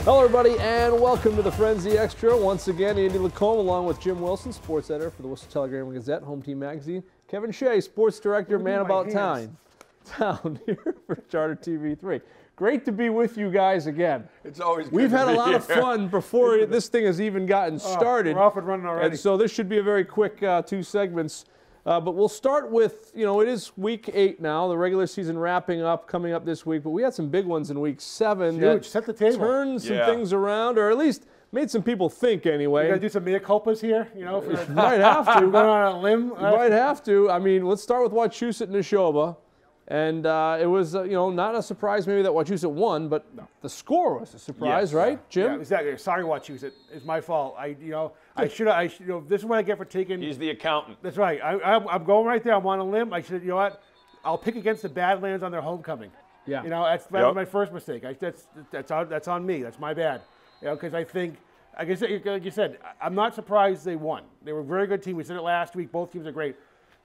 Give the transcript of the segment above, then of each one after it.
Hello, everybody, and welcome to the Frenzy Extra. Once again, Andy Lacombe, along with Jim Wilson, sports editor for the Worcester Telegram and Gazette, Home Team Magazine. Kevin Shea, sports director, Man About Town here for Charter TV3. Great to be with you guys again. It's always good. We've had a lot of fun before this thing has even gotten started. We're off and running already. And so this should be a very quick 2 segments. But we'll start with, it is week 8 now, the regular season wrapping up, coming up this week. But we had some big ones in week 7 Huge. that Set the table. turned some things around, or at least made some people think anyway. You got to do some mea culpas here, You might have to. Going on a limb. You might have to. I mean, let's start with Wachusett Neshoba. And it was, not a surprise maybe that Wachusett won, but the score was a surprise, right, Jim? Yeah, exactly. Sorry, Wachusett. It's my fault. I should this is what I get for taking. He's the accountant. That's right. I'm going right there. I'm on a limb. I should, I'll pick against the Badlands on their homecoming. Yeah. That was my first mistake. That's on me. That's my bad. Because I think, like you said, I'm not surprised they won. They were a very good team. We said it last week. Both teams are great.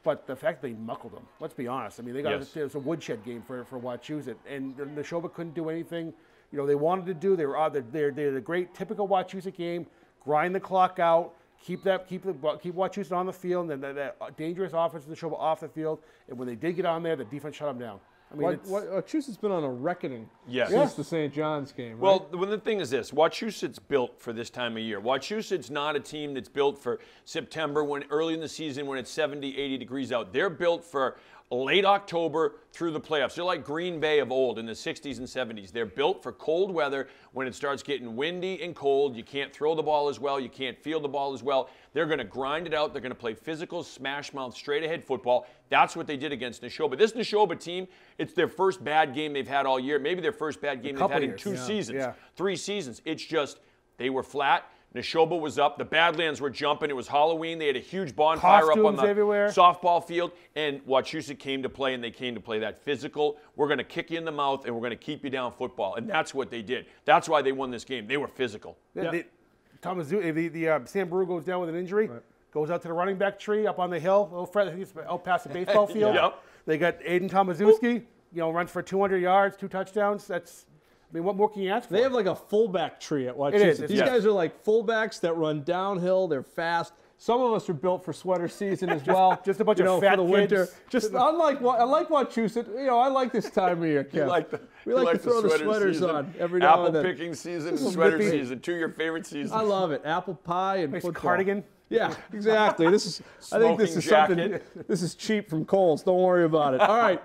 But the fact they muckled them, let's be honest. I mean, it was a woodshed game for Wachusett, and Neshoba couldn't do anything. They wanted to do. They did a great typical Wachusett game. Grind the clock out. Keep Wachusett on the field, and then that dangerous offense of Neshoba off the field. And when they did get on there, the defense shut them down. I mean, Wachusett's been on a reckoning Yes. since the St. John's game, right? Well, the thing is this. Wachusett's built for this time of year. Wachusett's not a team that's built for September, when early in the season when it's 70, 80 degrees out. They're built for late October through the playoffs. They're like Green Bay of old in the 60s and 70s. They're built for cold weather when it starts getting windy and cold. You can't throw the ball as well. You can't field the ball as well. They're going to grind it out. They're going to play physical, smash mouth, straight ahead football. That's what they did against Neshoba. This Neshoba team, it's their first bad game they've had all year. Maybe their first bad game they've had in 2 seasons, 3 seasons. It's just they were flat. Neshoba was up. The Badlands were jumping. It was Halloween. They had a huge bonfire up on the softball field. And Wachusett came to play, and they came to play that physical. We're going to kick you in the mouth, and we're going to keep you down football. And that's what they did. That's why they won this game. They were physical. Sam Brew goes down with an injury, goes out to the running back tree up on the hill, out past the baseball field. They got Aiden Tomaszewski, runs for 200 yards, 2 touchdowns. What more can you ask for? They have like a fullback tree at Wachusett. These guys are like fullbacks that run downhill. They're fast. Some of us are built for sweater season as well. Just a bunch of fat for the kids. winter. I like Wachusett. I like this time of year, Kev. We like to throw the sweaters on every now and then. Apple picking season and sweater season, 2 of your favorite seasons. I love it. Apple pie and football. Cardigan. Yeah, exactly. I think this is something. This is cheap from Kohl's. Don't worry about it. All right.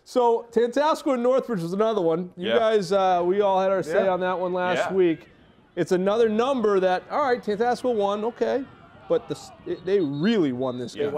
So Tantasco and Northbridge was another one. You guys, we all had our say on that one last week. It's another number that, all right, Tantasco won, okay, but they really won this game.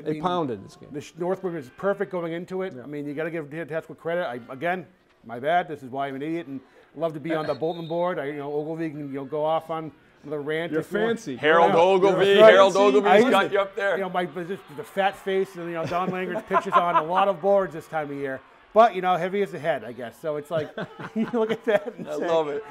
They pounded this game. Northbridge was perfect going into it. I mean, you got to give Tantasco credit. Again, my bad. This is why I'm an idiot and love to be on the bulletin board. Ogilvy can go off on the rant. You're fancy. Harold Ogilvy. Harold Ogilvy's got you up there. The fat face and Don Langer's pitches on a lot of boards this time of year. But heavy is the head, I guess. So it's like you look at that and say, love it.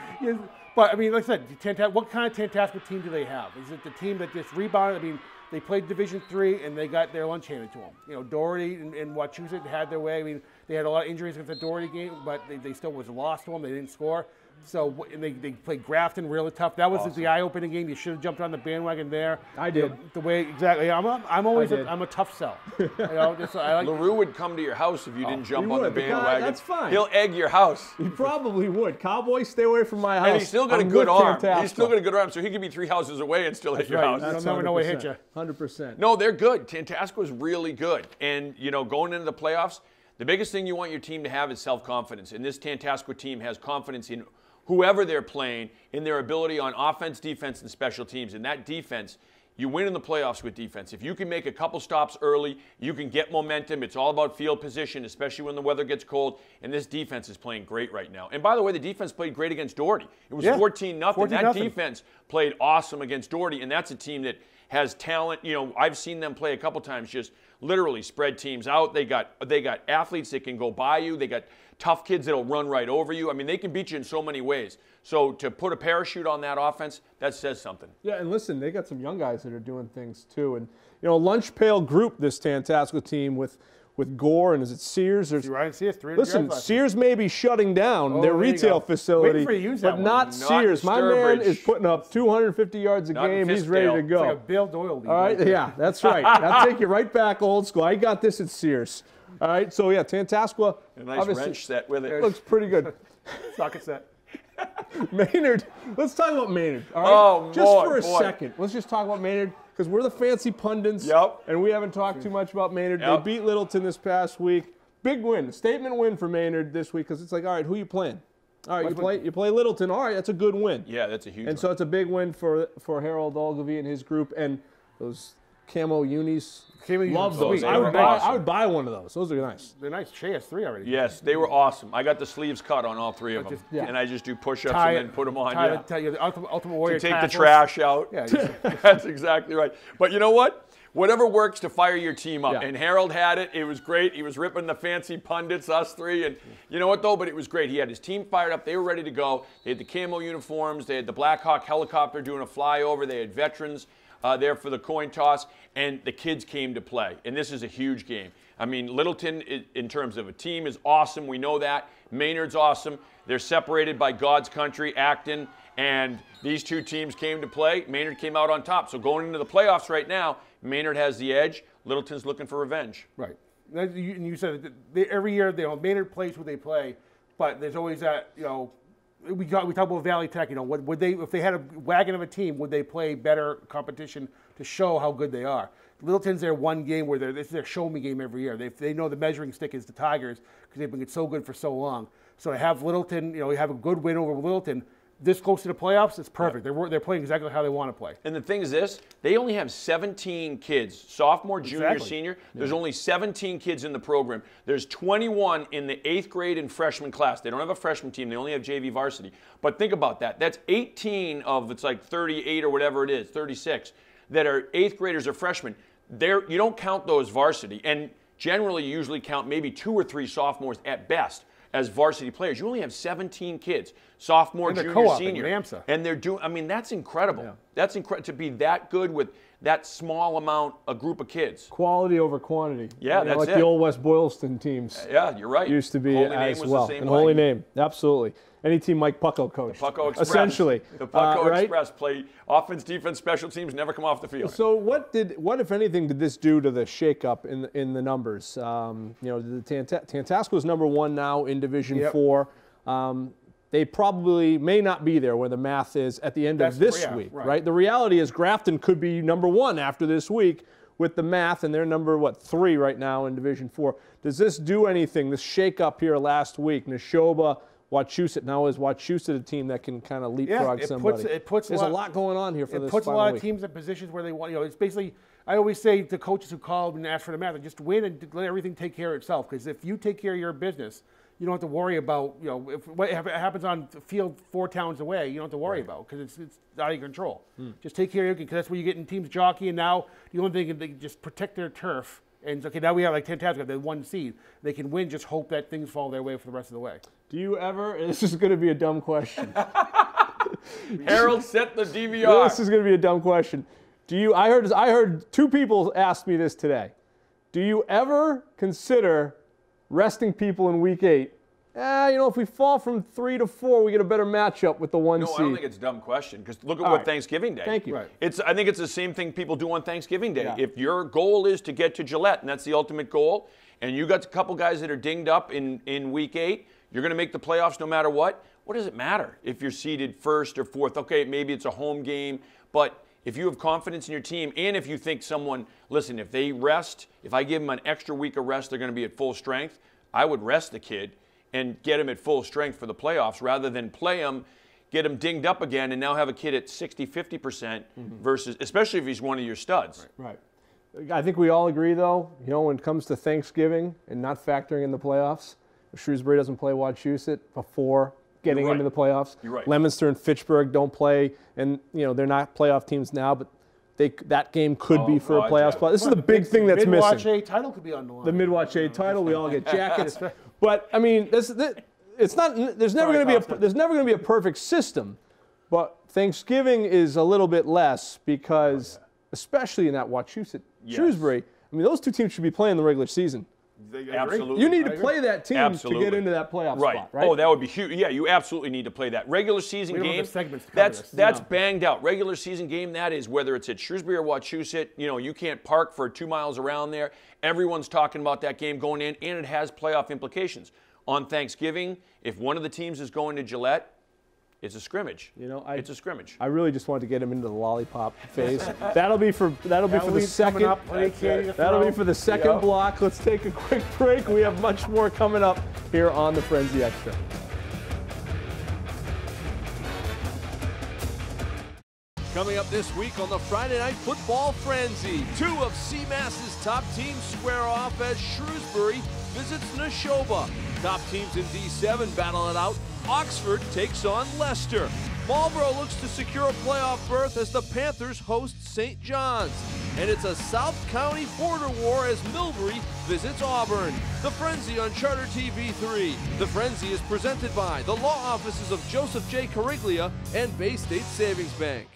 But I mean, like I said, what kind of Tantasco team do they have? Is it the team that just rebounded? I mean, they played Division III and they got their lunch handed to them. Doherty and Wachusett had their way. I mean, they had a lot of injuries with the Doherty game, but they still was lost to them. They didn't score. So and they played Grafton really tough. That was the eye-opening game. You should have jumped on the bandwagon there. I did. Exactly. I'm a tough sell. LaRue would come to your house if you didn't jump on the bandwagon. That's fine. He'll egg your house. He probably would. Cowboy, stay away from my house. And he's still got a good arm. He's still got a good arm, so he could be 3 houses away and still hit your house. You'll never know what hit you. 100%. No, they're good. Tantasco is really good. And, going into the playoffs, the biggest thing you want your team to have is self-confidence. And this Tantasco team has confidence in whoever they're playing, in their ability on offense, defense, and special teams. And that defense, you win in the playoffs with defense. If you can make a couple stops early, you can get momentum. It's all about field position, especially when the weather gets cold. And this defense is playing great right now. And by the way, the defense played great against Doherty. It was 14-0. That defense played awesome against Doherty, and that's a team that has talent. I've seen them play a couple times, just literally spread teams out. They got athletes that can go by you. They got tough kids that'll run right over you. I mean, they can beat you in so many ways. So to put a parachute on that offense, that says something. Yeah, and listen, they got some young guys that are doing things too. And lunch pail group, this Tantasco team with with Gore and is it Sears? Ryan Sears, 300 listen, yards last Sears may be shutting down their retail facility, for you to use but that not one. Sears. My man is putting up 250 yards a game. He's ready to go. It's like a Bill Doyle league. All right, yeah, that's right. I'll take you right back old school. I got this at Sears. All right, so yeah, Tantascwa. A nice wrench set with it. Looks pretty good. Socket set. Maynard, let's talk about Maynard. All right, just for a second. Let's just talk about Maynard because we're the fancy pundits, and we haven't talked too much about Maynard. They beat Littleton this past week. Big win, statement win for Maynard this week because it's like, all right, who are you playing? All right, you play Littleton. All right, that's a good win. Yeah, that's a huge And so it's a big win for Harold Ogilvie and his group. And those camo unis, love those. I would buy one of those. Those are nice. They're nice. Shea has 3 already. Yes, they were awesome. I got the sleeves cut on all 3 of them. And I just do push-ups and then put them on. The Ultimate Warrior to take the trash out. Yeah, that's exactly right. But you know what? Whatever works to fire your team up. Yeah. And Harold had it. It was great. He was ripping the fancy pundits, us 3. And you know what, though? But it was great. He had his team fired up. They were ready to go. They had the camo uniforms. They had the Black Hawk helicopter doing a flyover. They had veterans there for the coin toss. And the kids came to play. And this is a huge game. I mean, Littleton, in terms of a team, is awesome. We know that. Maynard's awesome. They're separated by God's country, Acton. And these 2 teams came to play. Maynard came out on top. So going into the playoffs right now, Maynard has the edge. Littleton's looking for revenge. Right. And you said every year Maynard plays who they play, but there's always that, we talk about Valley Tech, would they, if they had a wagon of a team, would they play better competition to show how good they are? Littleton's their one game where this is their show me game every year. They know the measuring stick is the Tigers because they've been so good for so long. So to have Littleton, have a good win over Littleton, this close to the playoffs, it's perfect. Yeah. They're playing exactly how they want to play. And the thing is this, they only have 17 kids, sophomore, junior, senior. There's only 17 kids in the program. There's 21 in the 8th grade and freshman class. They don't have a freshman team. They only have JV varsity. But think about that. That's 18 of, it's like 38 or whatever it is, 36, that are 8th graders or freshmen. You don't count those varsity. And generally, you usually count maybe 2 or 3 sophomores at best as varsity players. You only have 17 kids, sophomore, junior, senior. And they're doing, I mean, that's incredible. Yeah. That's incredible to be that good with that small amount, a group of kids. Quality over quantity. Yeah, that's like it. The old West Boylston teams. Yeah, you're right. Used to be Holy as Name well. was the same and way. Holy Name, absolutely. Any team Mike Pucko coached. The Pucko Express. Essentially. The Pucko Express play offense, defense, special teams, never come off the field. So what, if anything, did this do to the shakeup in the numbers? Tantasco is number 1 now in Division 4. They probably may not be there where the math is at the end of this week, right? The reality is Grafton could be number 1 after this week with the math, and they're number, 3 right now in Division 4. Does this do anything, this shakeup here last week? Neshoba, Wachusett, now is Wachusett a team that can kind of leapfrog somebody? There's a lot going on here for this final week. It puts a lot of teams in positions where they want, it's basically, I always say to coaches who call and ask for the math, just win and let everything take care of itself. Because if you take care of your business, you don't have to worry about, if what happens on the field 4 towns away, you don't have to worry about because it's out of your control. Just take care of it because that's where you're getting teams jockey, and now the only thing they can just protect their turf. And okay, now we have like Tantasco, the 1 seed. They can win, just hope that things fall their way for the rest of the way. Do you ever, this is going to be a dumb question. Harold set the DVR. This is going to be a dumb question. I heard 2 people ask me this today. Do you ever consider resting people in week 8? If we fall from 3 to 4, we get a better matchup with the 1 seed. No, I don't think it's a dumb question because look at Thanksgiving Day. Thank you. Right. I think it's the same thing people do on Thanksgiving Day. Yeah. If your goal is to get to Gillette, and that's the ultimate goal, and you got a couple guys that are dinged up in week 8, you're going to make the playoffs no matter what. What does it matter if you're seeded 1st or 4th? Okay, maybe it's a home game, but if you have confidence in your team and if you think listen, if they rest, if I give them an extra week of rest, they're going to be at full strength, I would rest the kid and get him at full strength for the playoffs rather than play him, get him dinged up again, and now have a kid at 60, 50% versus, especially if he's one of your studs. Right. I think we all agree, though, when it comes to Thanksgiving and not factoring in the playoffs, Shrewsbury doesn't play Wachusett before getting into the playoffs. You're right. Leominster and Fitchburg don't play, and they're not playoff teams now, but that game could be for a playoffs. Yeah. This is the big thing that's missing. The Mid-Wach A title could be on the line. The Mid-Wach A title, we all get jackets. But I mean, it's not. There's never going to be a perfect system. But Thanksgiving is a little bit less because, especially in that Wachusett, Shrewsbury. I mean, those 2 teams should be playing the regular season. Absolutely. You need to play that team to get into that playoff spot, right? Oh, that would be huge. Yeah, you absolutely need to play that. Regular season game, that's banged out. Regular season game, that is, whether it's at Shrewsbury or Wachusett, you can't park for 2 miles around there. Everyone's talking about that game going in, and it has playoff implications. On Thanksgiving, if one of the teams is going to Gillette, it's a scrimmage. It's a scrimmage. I really just wanted to get him into the lollipop phase. That'll be for the second. That'll be for the second block. Let's take a quick break. We have much more coming up here on the Frenzy Extra. Coming up this week on the Friday Night Football Frenzy, 2 of CMass's top teams square off as Shrewsbury visits Neshoba. Top teams in D7 battle it out. Oxford takes on Leicester. Marlborough looks to secure a playoff berth as the Panthers host St. John's. And it's a South County border war as Millbury visits Auburn. The Frenzy on Charter TV 3. The Frenzy is presented by the law offices of Joseph J. Cariglia and Bay State Savings Bank.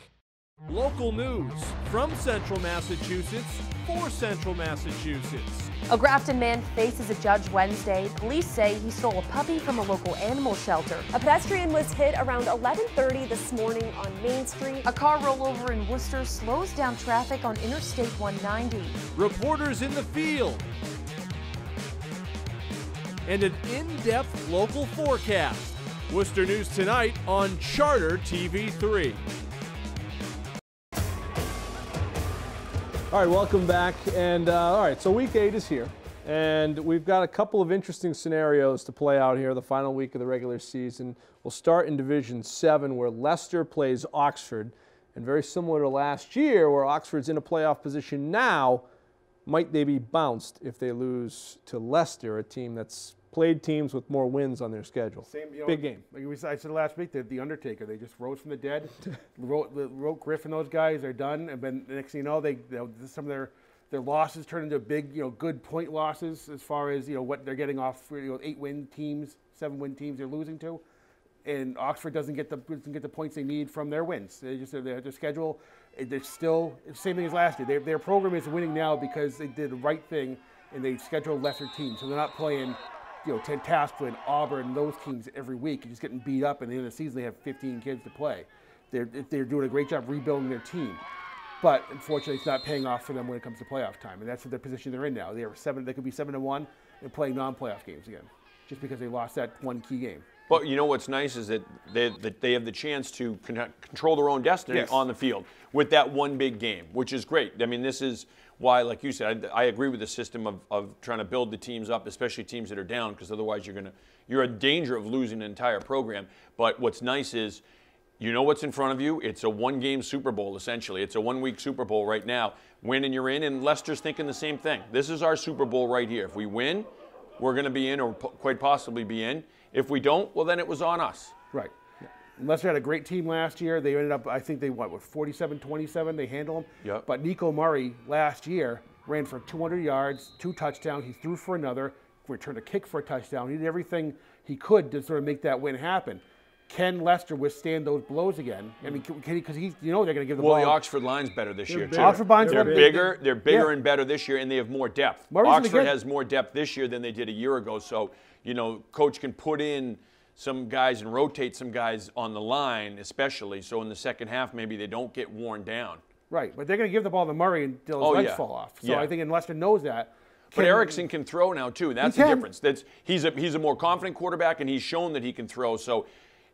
Local news from Central Massachusetts for Central Massachusetts. A Grafton man faces a judge Wednesday. Police say he stole a puppy from a local animal shelter. A pedestrian was hit around 11:30 this morning on Main Street. A car rollover in Worcester slows down traffic on Interstate 190. Reporters in the field. And an in-depth local forecast. Worcester News tonight on Charter TV 3. All right, welcome back. And all right, so week 8 is here, and we've got a couple of interesting scenarios to play out here the final week of the regular season. We'll start in Division 7, where Leicester plays Oxford, and very similar to last year, where Oxford's in a playoff position now, might they be bounced if they lose to Leicester, a team that's played teams with more wins on their schedule. Big game. Like I said last week, the Undertaker, they just rose from the dead. wrote Griff and those guys, they're done. And then the next thing you know, some of their losses turn into big, good point losses as far as what they're getting off 8-win teams, 7-win teams they're losing to. And Oxford doesn't get the points they need from their wins. Their schedule, they're still same thing as last year. Their program is winning now because they did the right thing and they scheduled lesser teams, so they're not playing Tantascwa and Auburn and those teams every week and just getting beat up. And at the end of the season, they have 15 kids to play. They're doing a great job rebuilding their team. But unfortunately, it's not paying off for them when it comes to playoff time. And that's the position they're in now. They could be 7-1 and playing non-playoff games again, just because they lost that one key game. But what's nice is that they have the chance to control their own destiny on the field with that one big game, which is great. I mean, this is why, like you said, I agree with the system of trying to build the teams up, especially teams that are down, because otherwise you're in danger of losing an entire program. But what's nice is what's in front of you. It's a one-game Super Bowl, essentially. It's a one-week Super Bowl right now. Win and you're in, and Leicester's thinking the same thing. This is our Super Bowl right here. If we win, we're going to be in or quite possibly be in. If we don't, well, then it was on us. Right. Yeah. Leicester had a great team last year. They ended up, I think they won, 47-27. They handled them. Yep. But Nico Murray last year ran for 200 yards, 2 touchdowns. He threw for another, returned a kick for a touchdown. He did everything he could to sort of make that win happen. Can Leicester withstand those blows again? I mean, because they're going to give the ball. Well, the Oxford line's better this year, too. Oxford line's bigger. They're bigger and better this year, and they have more depth. Oxford has more depth this year than they did a year ago. So, Coach can put in some guys and rotate some guys on the line, especially. So in the second half, maybe they don't get worn down. Right, but they're going to give the ball to Murray until his legs fall off. So I think Leicester knows that. But Erickson can throw now, too. That's the difference. He's a more confident quarterback, and he's shown that he can throw. So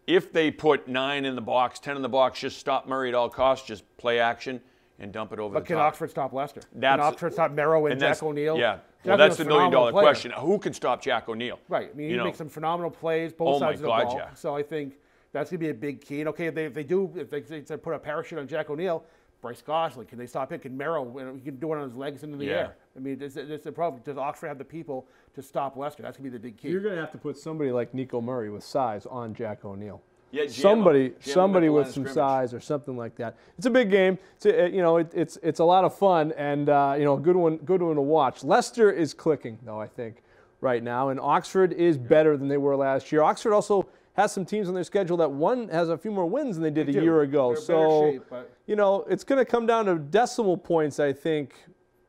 if they put 9 in the box, 10 in the box, just stop Murray at all costs, just play action and dump it over the top. But can Oxford stop Leicester? Can Oxford stop Merrow and Jack O'Neill? Yeah. Well, that's the $1,000,000 question. Who can stop Jack O'Neill? Right. I mean, he makes some phenomenal plays, both sides of the ball. Yeah. So I think that's going to be a big key. And okay, if they put a parachute on Jack O'Neill, Bryce Gosling, can they stop him? Can Merrow, he can do it on his legs into the air. I mean, there's the problem. Does Oxford have the people to stop Leicester? That's going to be the big key. You're going to have to put somebody like Nico Murray with size on Jack O'Neill. Yeah, somebody with some size or something like that. It's a big game. It's a lot of fun and good one to watch. Leicester is clicking though, I think, right now, and Oxford is better than they were last year. Oxford also has some teams on their schedule that one has a few more wins than they did a year ago. So it's going to come down to decimal points, I think,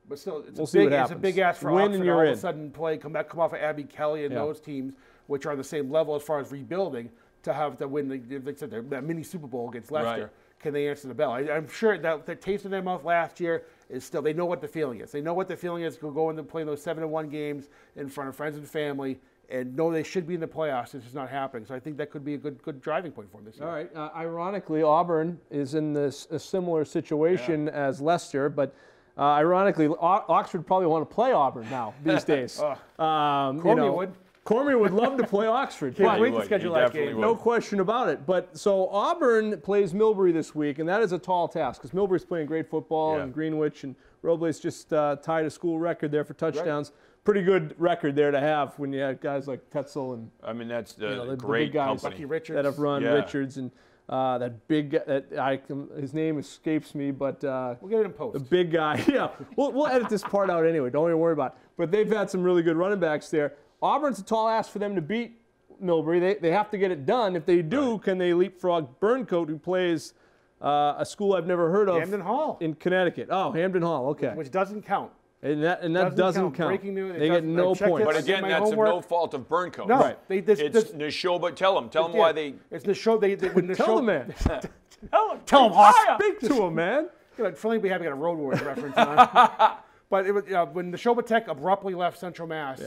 But still, it's, we'll see what happens. It's a big ask for Win Oxford and to you're all of in. a sudden come off of Abby Kelly and those teams, which are on the same level as far as rebuilding, to have to win, like I said, that mini Super Bowl against Leicester. Right. Can they answer the bell? I'm sure that the taste in their mouth last year is still, they know what the feeling is. They know what the feeling is to go into playing those 7-1 games in front of friends and family and know they should be in the playoffs. It's just not happening. So I think that could be a good driving point for them this year. All right. Ironically, Auburn is in a similar situation as Leicester, but ironically, Oxford probably want to play Auburn now these days. Cormier would. Cormier would love to play Oxford. Can't wait to schedule that game. No question about it. But so Auburn plays Millbury this week, and that is a tall task because Millbury's playing great football, and Greenwich and Robles just tied a school record there for touchdowns. Right. Pretty good record there to have when you have guys like Tetzel and that's the the great big guys company that have run Richards and that big his name escapes me, but we'll get it in post. The big guy, we'll edit this part out anyway. Don't even worry about it. But they've had some really good running backs there. Auburn's a tall ask for them to beat Millbury. They have to get it done. If they do, can they leapfrog Burncoat, who plays a school I've never heard of? Hamden Hall. In Connecticut. Oh, Hamden Hall, okay. Which doesn't count. And that doesn't count. Breaking news, they get no points. But again, that's of no fault of Burncoat. No, right. It's Neshoba. Tell them why they. It's Neshoba. Tell the man. Tell him, Hawk. Speak to him, man. Funny we having a Road Wars reference on. But it was, when Neshoba Tech abruptly left Central Mass,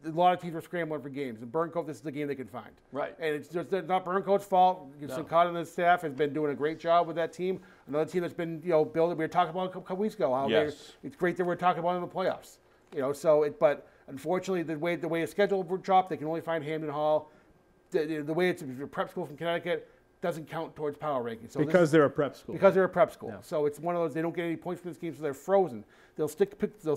a lot of teams were scrambling for games. And Burncoat, this is the game they can find. Right. And it's just not Burncoat's fault. Sincata and his staff has been doing a great job with that team. Another team that's been, building. We were talking about a couple weeks ago how it's great that we're talking about in the playoffs. But unfortunately, the way the schedule dropped, they can only find Hamden Hall. The way it's a prep school from Connecticut doesn't count towards power rankings. So because they're a prep school. Because they're a prep school. Yeah. So it's one of those, they don't get any points from this game, so they're frozen. They'll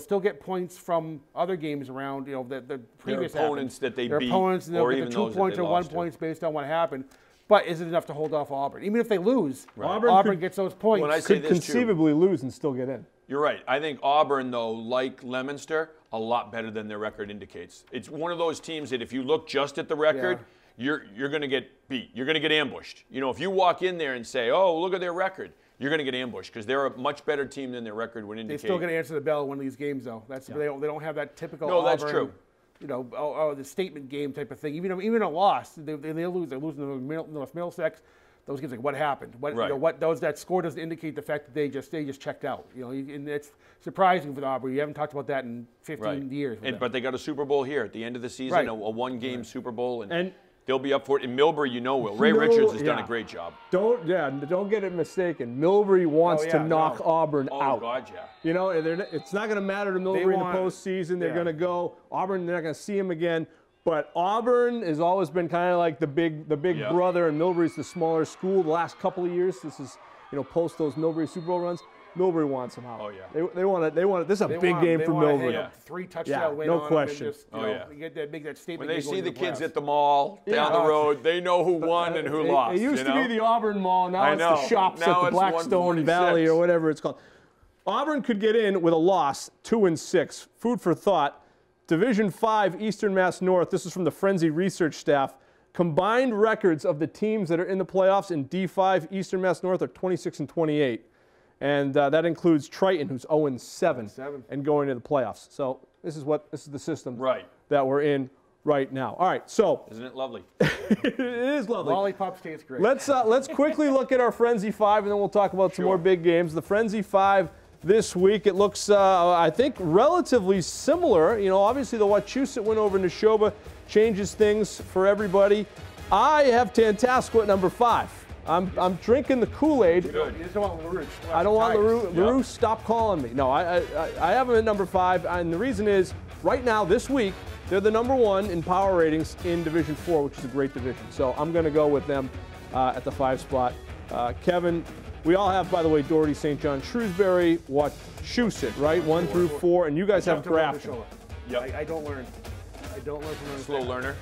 still get points from other games around, the previous opponents that they beat, opponents, and or they'll even get 2 points or 1 point based on what happened. But is it enough to hold off Auburn? Even if they lose, Auburn gets those points. When I say could conceivably lose and still get in. You're right. I think Auburn, though, like Leominster, a lot better than their record indicates. It's one of those teams that if you look just at the record, you're going to get beat. You're going to get ambushed. If you walk in there and say, oh, look at their record, you're going to get ambushed because they're a much better team than their record would indicate. They still got to answer the bell in one of these games, though. They don't have that typical No, Auburn, that's true. The statement game type of thing. Even a loss, they lose. They're losing to North Middlesex. Those games, like what happened? That score doesn't indicate the fact that they just checked out. And it's surprising for the Auburn. You haven't talked about that in 15 years. But they got a Super Bowl here at the end of the season, a one-game Super Bowl, and they'll be up for it. In Millbury, will. Ray Richards has done a great job. Don't get it mistaken. Millbury wants to knock Auburn out. Oh, God, yeah. It's not going to matter to Millbury in the postseason. They're going to go. Auburn, they're not going to see him again. But Auburn has always been kind of like the big brother, and Millbury's the smaller school. The last couple of years, this is post those Millbury Super Bowl runs. Millbury wants them out. Oh yeah. They want it. This is a big game for Millbury. 3 touchdown win no on question. Them and just, make that statement. When they see the kids at the mall down the road, they know who won and who lost. It used to be the Auburn Mall. Now it's the shops at the Blackstone Valley or whatever it's called. Auburn could get in with a loss, 2-6. Food for thought. Division 5, Eastern Mass North. This is from the Frenzy research staff. Combined records of the teams that are in the playoffs in D5 Eastern Mass North are 26-28. And that includes Triton, who's 0-7 and going to the playoffs. So this is the system that we're in right now. All right, so isn't it lovely? It is lovely. Lollipops taste great. Let's quickly look at our Frenzy 5, and then we'll talk about some more big games. The Frenzy 5 this week, it looks, I think, relatively similar. Obviously the Wachusett win over Neshoba changes things for everybody. I have Tantasco at number 5. I'm drinking the Kool-Aid. You just don't want LaRouche. I don't want LaRouche. LaRouche, stop calling me. No, I have him at number 5, and the reason is, right now, this week, they're the number 1 in power ratings in Division 4, which is a great division. So I'm going to go with them at the 5 spot. Kevin, we all have, by the way, Doherty, St. John, Shrewsbury, Wachusett, right? 1 through 4, and you guys have Grafton. Yep. I don't learn. From slow learner.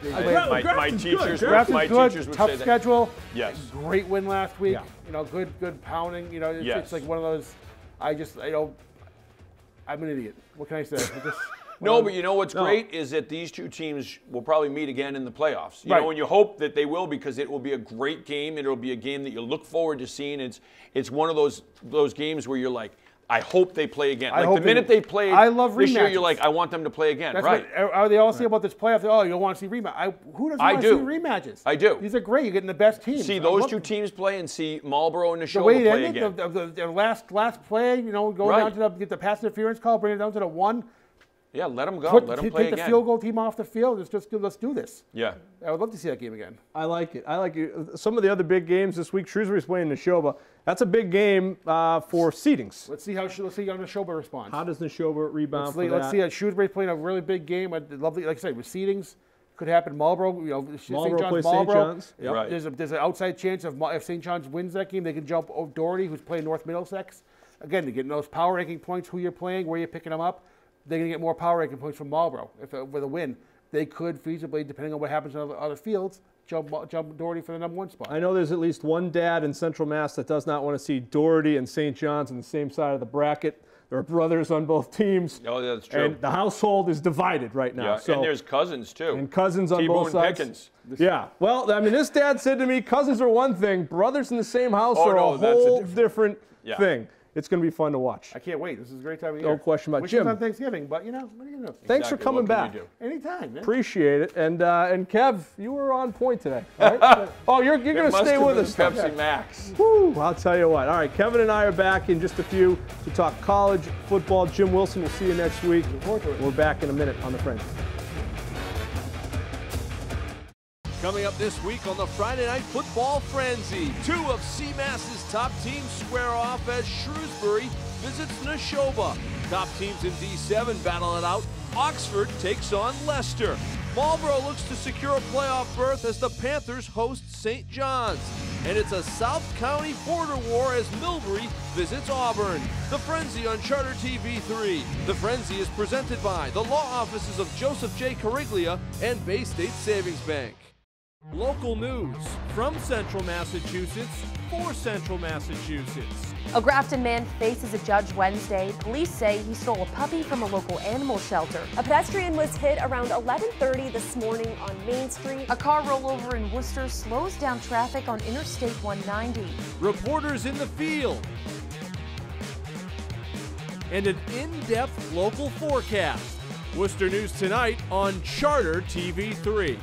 My teachers would say tough that. schedule. Yes. Great win last week. Good pounding. It's like one of those. I'm an idiot. What can I say? No, but what's great is that these two teams will probably meet again in the playoffs. You know, and you hope that they will because it will be a great game. It'll be a game that you look forward to seeing. It's one of those games where you're like, I hope they play again. I Like hope the minute they played I love this year, rematches. you're like, I want them to play again. That's right. what they all say about this playoff. Oh, you don't want to see rematch. Who doesn't want to see rematches? I do. These are great. You're getting the best teams. See those two teams play and see Marlboro and Neshoba the way it play ended, again. the last play, go down to get the pass interference call, bring it down to the 1. Yeah, let them go. Let them play again. Take the field goal team off the field. Let's do this. Yeah. I would love to see that game again. I like it. I like it. Some of the other big games this week, Shrewsbury's playing Neshoba. That's a big game for seedings. Let's see how Neshoba responds. How does Neshoba rebound for that? Let's see. Shrewsbury's playing a really big game. Lovely, like I said, with seedings. Could happen. Marlboro, Marlboro plays St. John's. Yep. Right. There's an outside chance if St. John's wins that game, they can jump over Doherty, who's playing North Middlesex. Again, they're getting those power ranking points, who you're playing, where you're picking them up. They're going to get more power ranking points from Marlboro. With a win, they could feasibly, depending on what happens on other fields, jump Doherty for the #1 spot. I know there's at least one dad in Central Mass that does not want to see Doherty and St. John's on the same side of the bracket. There are brothers on both teams. Oh, that's true. And the household is divided right now. Yeah, and there's cousins, too. And cousins on both sides. Pickens. Yeah. Well, I mean, this dad said to me, cousins are one thing. Brothers in the same house are a whole different thing. It's going to be fun to watch. I can't wait. This is a great time of year. No question about Wishes Jim. on Thanksgiving, but what are you going to do? Thanks for coming back. Anytime, man. Appreciate it. And Kev, you were on point today. All right? Oh, you're going to stay with us. Pepsi Max. Woo, I'll tell you what. All right, Kevin and I are back in just a few to talk college football. Jim Wilson, we'll see you next week. We're back in a minute on the Frenzy. Coming up this week on the Friday Night Football Frenzy, 2 of CMass's top teams square off as Shrewsbury visits Neshoba. Top teams in D7 battle it out. Oxford takes on Leicester. Marlboro looks to secure a playoff berth as the Panthers host St. John's. And it's a South County border war as Millbury visits Auburn. The Frenzy on Charter TV 3. The Frenzy is presented by the law offices of Joseph J. Cariglia and Bay State Savings Bank. Local news from Central Massachusetts for Central Massachusetts. A Grafton man faces a judge Wednesday. Police say he stole a puppy from a local animal shelter. A pedestrian was hit around 11:30 this morning on Main Street. A car rollover in Worcester slows down traffic on Interstate 190. Reporters in the field. And an in-depth local forecast. Worcester News tonight on Charter TV 3.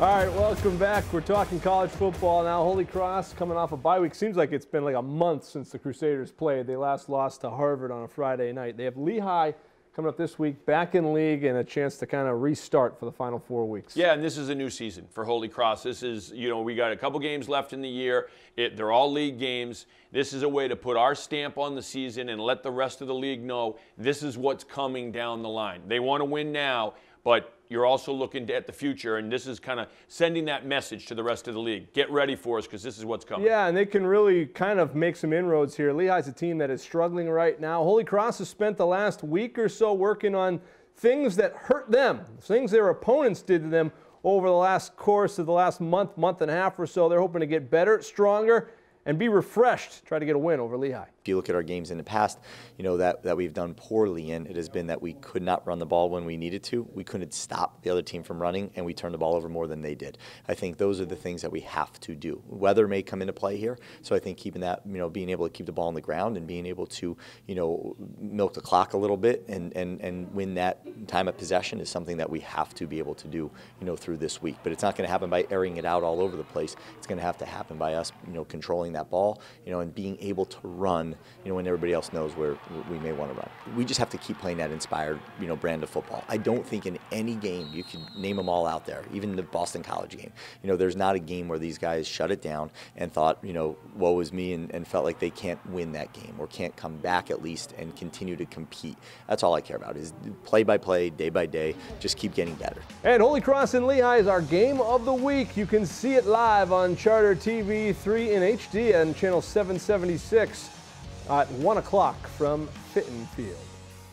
All right, welcome back. We're talking college football now. Holy Cross coming off a bye week. Seems like it's been like a month since the Crusaders played. They last lost to Harvard on a Friday night. They have Lehigh coming up this week, back in league, and a chance to kind of restart for the final 4 weeks. Yeah, and this is a new season for Holy Cross. This is, we got a couple games left in the year. They're all league games. This is a way to put our stamp on the season and let the rest of the league know this is what's coming down the line. They want to win now, but you're also looking at the future, and this is kind of sending that message to the rest of the league. Get ready for us because this is what's coming. Yeah, and they can really kind of make some inroads here. Lehigh's a team that is struggling right now. Holy Cross has spent the last week or so working on things that hurt them, things their opponents did to them over the last course of the last month and a half or so. They're hoping to get better, stronger, and be refreshed, try to get a win over Lehigh. If you look at our games in the past, that we've done poorly in, it has been that we could not run the ball when we needed to. We couldn't stop the other team from running, and we turned the ball over more than they did. I think those are the things that we have to do. Weather may come into play here, so I think keeping that, being able to keep the ball on the ground and being able to, milk the clock a little bit and win that time of possession is something that we have to be able to do, through this week. But it's not going to happen by airing it out all over the place. It's going to have to happen by us, controlling that ball, and being able to run, when everybody else knows where we may want to run. We just have to keep playing that inspired, brand of football. I don't think in any game, you can name them all out there, even the Boston College game, there's not a game where these guys shut it down and thought, woe is me, and felt like they can't win that game or can't come back at least and continue to compete. That's all I care about is play by play, day by day, just keep getting better. And Holy Cross and Lehigh is our game of the week. You can see it live on Charter TV 3 in HD and channel 776 at 1 o'clock from Fitton Field.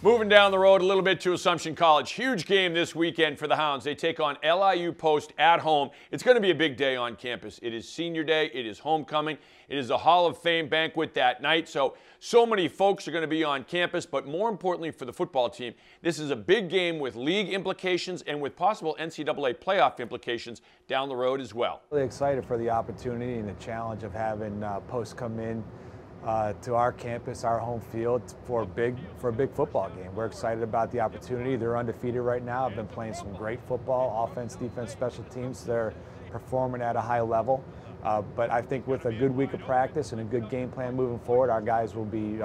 Moving down the road a little bit to Assumption College. Huge game this weekend for the Hounds. They take on LIU Post at home. It's going to be a big day on campus. It is senior day. It is homecoming. It is a Hall of Fame banquet that night. So many folks are going to be on campus. But more importantly for the football team, this is a big game with league implications and with possible NCAA playoff implications down the road as well. Really excited for the opportunity and the challenge of having Post come in to our campus, our home field, for a big football game. We're excited about the opportunity. They're undefeated right now. Have been playing some great football, offense, defense, special teams. They're performing at a high level. But I think with a good week of practice and a good game plan moving forward, our guys will be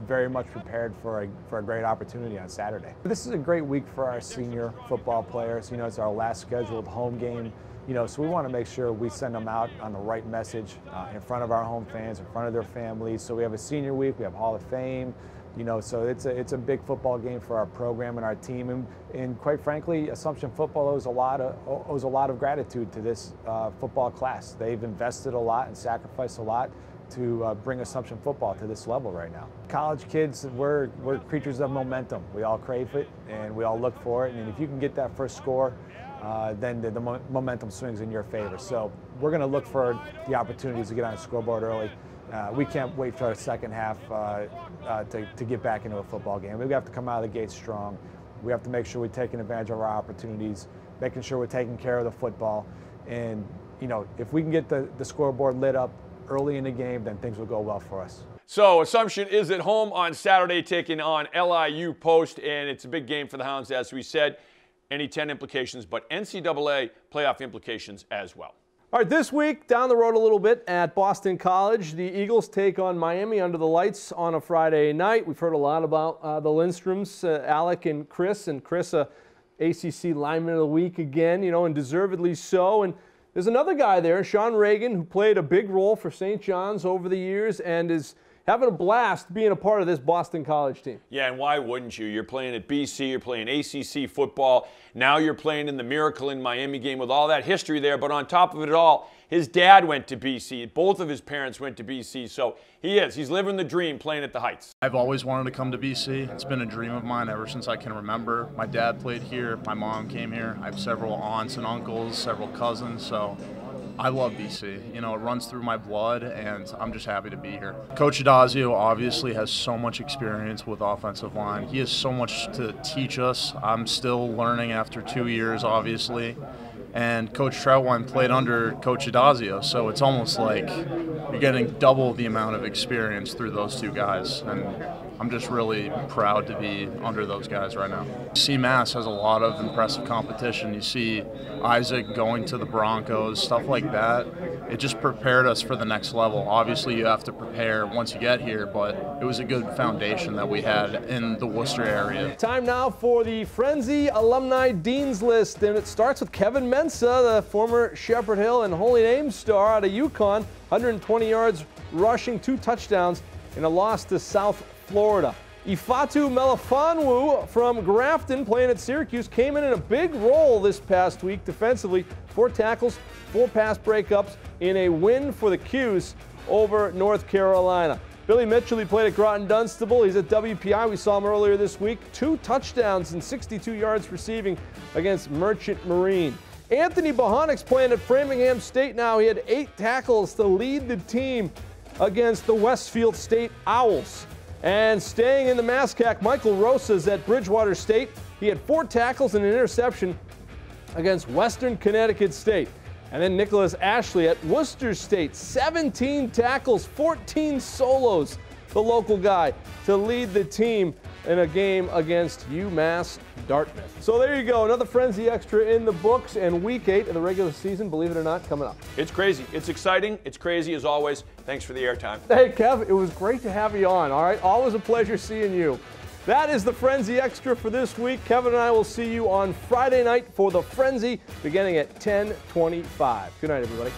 very much prepared for a great opportunity on Saturday. This is a great week for our senior football players. You know, it's our last scheduled home game. You know, so we want to make sure we send them out on the right message in front of our home fans, in front of their families. So we have a senior week, we have Hall of Fame, you know, so it's a big football game for our program and our team. And quite frankly, Assumption football owes a lot of gratitude to this football class. They've invested a lot and sacrificed a lot to bring Assumption football to this level right now. College kids, we're creatures of momentum. We all crave it and we all look for it. And if you can get that first score, then the momentum swings in your favor. So we're going to look for the opportunities to get on the scoreboard early. We can't wait for our second half to get back into a football game. We have to come out of the gate strong. We have to make sure we're taking advantage of our opportunities, making sure we're taking care of the football. And, you know, if we can get the scoreboard lit up early in the game, then things will go well for us. So Assumption is at home on Saturday taking on LIU Post, and it's a big game for the Hounds, as we said. Any 10 implications, but NCAA playoff implications as well. All right, this week, down the road a little bit at Boston College, the Eagles take on Miami under the lights on a Friday night. We've heard a lot about the Lindstroms, Alec and Chris, ACC Lineman of the Week again, you know, and deservedly so. And there's another guy there, Sean Reagan, who played a big role for St. John's over the years and is having a blast being a part of this Boston College team. Yeah, and why wouldn't you? You're playing at BC, you're playing ACC football. Now you're playing in the Miracle in Miami game with all that history there. But on top of it all, his dad went to BC. Both of his parents went to BC. So he's living the dream playing at the Heights. I've always wanted to come to BC. It's been a dream of mine ever since I can remember. My dad played here. My mom came here. I have several aunts and uncles, several cousins. So I love BC. You know, it runs through my blood, and I'm just happy to be here. Coach Adazio obviously has so much experience with offensive line. He has so much to teach us. I'm still learning after 2 years, obviously. And Coach Troutwine played under Coach Adazio, so it's almost like you're getting double the amount of experience through those two guys. And I'm just really proud to be under those guys right now. CMass has a lot of impressive competition. You see Isaac going to the Broncos, stuff like that. It just prepared us for the next level. Obviously, you have to prepare once you get here, but it was a good foundation that we had in the Worcester area. Time now for the Frenzy Alumni Dean's List, and it starts with Kevin Mensa, the former Shepherd Hill and Holy Name star out of UConn, 120 yards rushing, 2 touchdowns in a loss to South Florida. Ifatu Melifonwu from Grafton, playing at Syracuse, came in a big role this past week defensively. 4 tackles, 4 pass breakups in a win for the Qs over North Carolina. Billy Mitchell, he played at Groton Dunstable. He's at WPI. We saw him earlier this week. 2 touchdowns and 62 yards receiving against Merchant Marine. Anthony Bohonics playing at Framingham State now. He had 8 tackles to lead the team against the Westfield State Owls. And staying in the MASCAC, Michael Rosas at Bridgewater State. He had 4 tackles and an interception against Western Connecticut State. And then Nicholas Ashley at Worcester State, 17 tackles, 14 solos, the local guy, to lead the team in a game against UMass Dartmouth. So there you go, another Frenzy Extra in the books, and week 8 of the regular season, believe it or not, coming up. It's crazy. It's exciting. It's crazy as always. Thanks for the airtime. Hey, Kev, it was great to have you on, all right? Always a pleasure seeing you. That is the Frenzy Extra for this week. Kevin and I will see you on Friday night for the Frenzy, beginning at 10:25. Good night, everybody.